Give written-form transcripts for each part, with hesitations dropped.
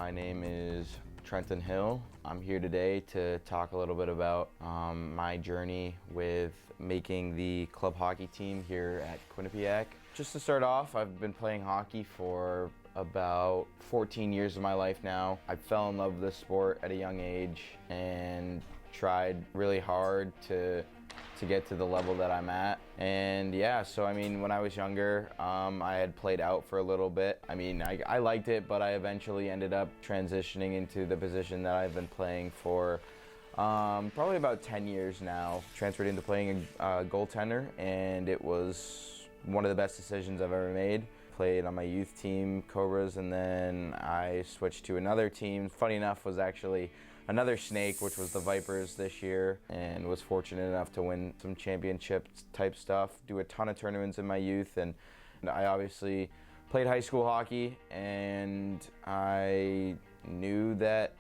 My name is Trenton Hill. I'm here today to talk a little bit about my journey with making the club hockey team here at Quinnipiac. Just to start off, I've been playing hockey for about 14 years of my life now. I fell in love with this sport at a young age and tried really hard to get to the level that I'm at. And yeah, so I mean, when I was younger, I had played out for a little bit. I mean, I liked it, but I eventually ended up transitioning into the position that I've been playing for probably about 10 years now. Transferred into playing a goaltender, and it was one of the best decisions I've ever made. Played on my youth team, Cobras, and then I switched to another team. Funny enough, was actually another Snake, which was the Vipers this year, and was fortunate enough to win some championship type stuff, do a ton of tournaments in my youth, and I obviously played high school hockey, and I knew that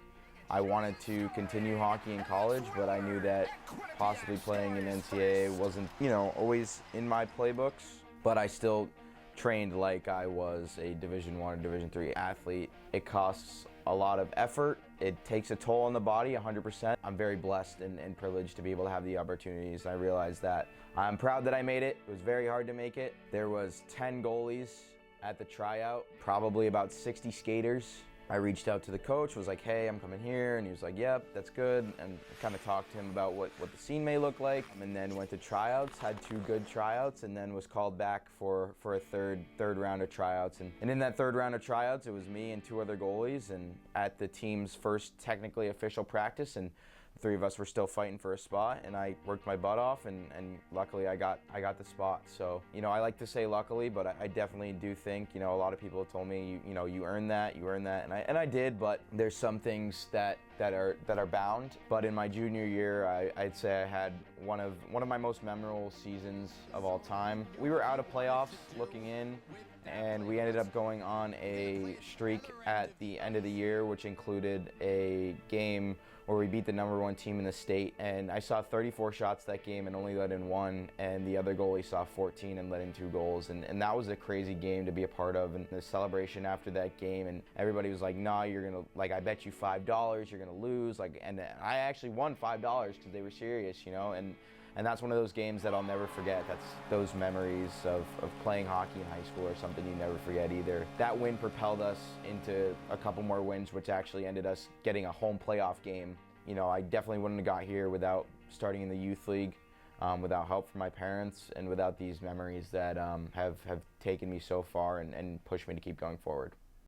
I wanted to continue hockey in college, but I knew that possibly playing in NCAA wasn't, always in my playbooks, but I still trained like I was a Division I or Division III athlete. It costs a lot of effort. It takes a toll on the body, 100%. I'm very blessed and privileged to be able to have the opportunities. I realized that I'm proud that I made it. It was very hard to make it. There was 10 goalies at the tryout, probably about 60 skaters. I reached out to the coach, was like, hey, I'm coming here, and he was like, yep, that's good, and I kind of talked to him about what the scene may look like, and then went to tryouts, had 2 good tryouts, and then was called back for a third round of tryouts, and in that third round of tryouts, it was me and 2 other goalies, and at the team's first technically official practice, and the 3 of us were still fighting for a spot, and I worked my butt off, and luckily I got the spot. So, I like to say luckily, but I definitely do think, a lot of people have told me, you earned that, and I did, but there's some things that are bound. But in my junior year, I'd say I had one of my most memorable seasons of all time. We were out of playoffs looking in, and we ended up going on a streak at the end of the year, which included a game where we beat the #1 team in the state, and I saw 34 shots that game and only let in 1, and the other goalie saw 14 and let in 2 goals, and that was a crazy game to be a part of. And the celebration after that game, and everybody was like, nah, you're gonna, I bet you $5 you're gonna lose, and I actually won $5 because they were serious, and that's one of those games that I'll never forget. That's those memories of playing hockey in high school or something you never forget either. That win propelled us into a couple more wins, which actually ended us getting a home playoff game. I definitely wouldn't have got here without starting in the youth league, without help from my parents, and without these memories that have taken me so far and pushed me to keep going forward.